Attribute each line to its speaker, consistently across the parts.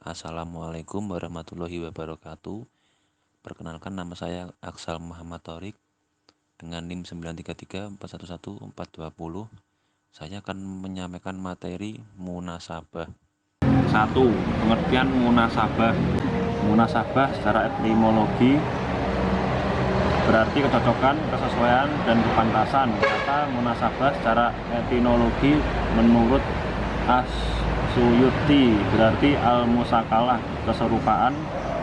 Speaker 1: Assalamualaikum warahmatullahi wabarakatuh. Perkenalkan, nama saya Aksal Muhammad Thorik dengan NIM 933411420. Saya akan menyampaikan materi munasabah.
Speaker 2: 1. Pengertian munasabah. Munasabah secara etimologi berarti kecocokan, kesesuaian, dan kepantasan. Kata munasabah secara etimologi menurut As-Suyuti berarti al-musakalah, keserupaan,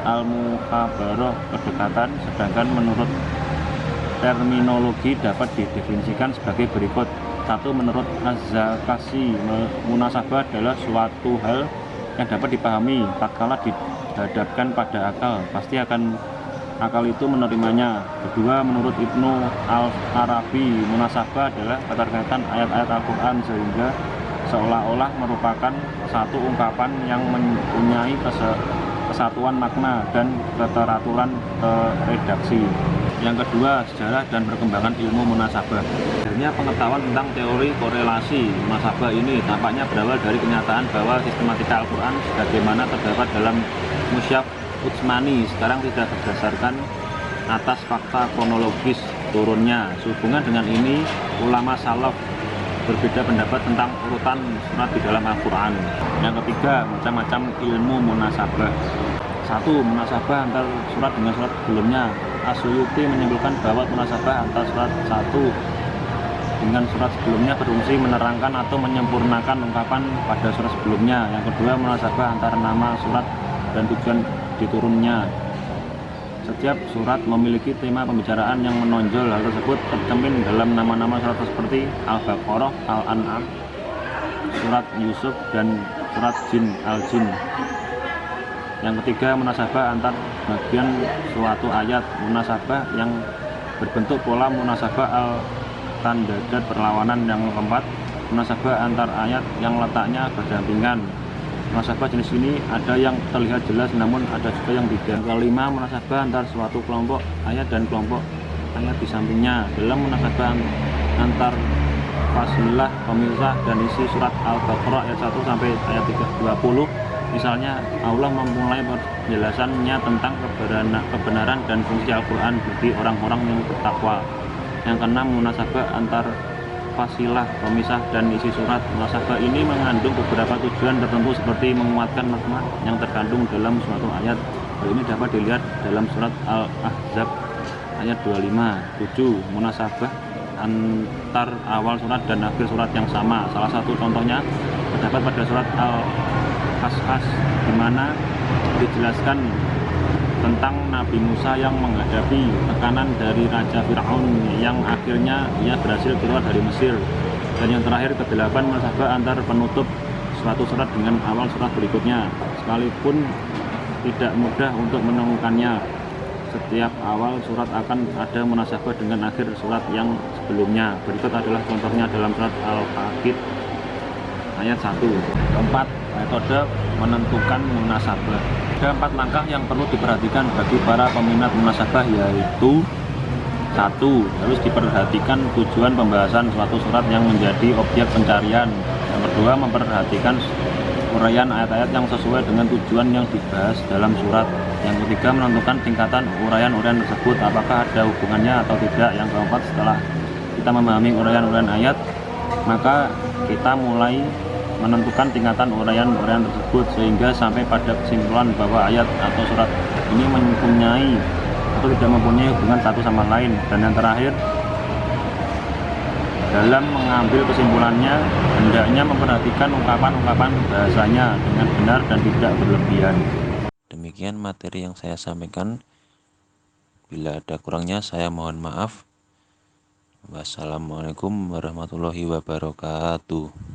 Speaker 2: al-mukhabarah, kedekatan, sedangkan menurut terminologi dapat didefinisikan sebagai berikut. 1. Menurut Az-Zakasi, munasabah adalah suatu hal yang dapat dipahami tatkala dihadapkan pada akal, pasti akan akal itu menerimanya. Kedua, menurut Ibnu Al-Arabi, munasabah adalah keterkaitan ayat-ayat Al-Quran sehingga seolah-olah merupakan satu ungkapan yang mempunyai kesatuan makna dan keteraturan redaksi. Yang kedua, sejarah dan perkembangan ilmu munasabah. Sebenarnya pengetahuan tentang teori korelasi munasabah ini tampaknya berawal dari kenyataan bahwa sistematika Al-Quran sebagaimana terdapat dalam Mushaf Utsmani sekarang tidak berdasarkan atas fakta kronologis turunnya. Sehubungan dengan ini, ulama salaf berbeda pendapat tentang urutan surat di dalam Al-Quran. Yang ketiga, macam-macam ilmu munasabah. 1. Munasabah antar surat dengan surat sebelumnya. As-Suyuti menyimpulkan bahwa munasabah antar surat 1 dengan surat sebelumnya berfungsi menerangkan atau menyempurnakan ungkapan pada surat sebelumnya. Yang kedua, munasabah antar nama surat dan tujuan diturunnya. Setiap surat memiliki tema pembicaraan yang menonjol. Hal tersebut tercermin dalam nama-nama surat seperti Al-Baqarah, Al-An'am, surat Yusuf, dan surat Jin, Al-Jin. Yang ketiga, munasabah antar bagian suatu ayat. Munasabah yang berbentuk pola munasabah al-tandadat berlawanan. Yang keempat, munasabah antar ayat yang letaknya berdampingan. Munasabah jenis ini ada yang terlihat jelas namun ada juga yang tidak. Yang kelima, munasabah antar suatu kelompok ayat dan kelompok ayat di sampingnya. Dalam munasabah antar fasilah, pemisah, dan isi surat Al-Baqarah ayat 1 sampai ayat 20, misalnya Allah memulai penjelasannya tentang kebenaran dan fungsi Al-Quran bagi orang-orang yang bertakwa. Yang keenam, munasabah antar fasilah, pemisah, dan isi surat. Munasabah ini mengandung beberapa tujuan tertentu seperti menguatkan makna yang terkandung dalam suatu ayat. Hal ini dapat dilihat dalam surat Al-Ahzab ayat 25. 7. Munasabah antar awal surat dan akhir surat yang sama. Salah satu contohnya terdapat pada surat Al-Qasas di mana dijelaskan tentang Nabi Musa yang menghadapi tekanan dari Raja Fir'aun yang akhirnya ia berhasil keluar dari Mesir. Dan yang terakhir, ke-8, munasabah antar penutup suatu surat dengan awal surat berikutnya. Sekalipun tidak mudah untuk menemukannya, setiap awal surat akan ada munasabah dengan akhir surat yang sebelumnya. Berikut adalah contohnya dalam surat Al-Faqid ayat 1. Keempat, metode menentukan munasabah. Ada 4 langkah yang perlu diperhatikan bagi para peminat munasabah, yaitu 1. Harus diperhatikan tujuan pembahasan suatu surat yang menjadi objek pencarian. Yang kedua, memperhatikan uraian ayat-ayat yang sesuai dengan tujuan yang dibahas dalam surat. Yang ketiga, menentukan tingkatan uraian-uraian tersebut, apakah ada hubungannya atau tidak. Yang keempat, setelah kita memahami uraian-uraian ayat, maka kita mulai menentukan tingkatan uraian-uraian tersebut sehingga sampai pada kesimpulan bahwa ayat atau surat ini mempunyai atau tidak mempunyai hubungan satu sama lain. Dan yang terakhir, dalam mengambil kesimpulannya hendaknya memperhatikan ungkapan-ungkapan bahasanya dengan benar dan tidak berlebihan.
Speaker 1: Demikian materi yang saya sampaikan. Bila ada kurangnya saya mohon maaf. Wassalamualaikum warahmatullahi wabarakatuh.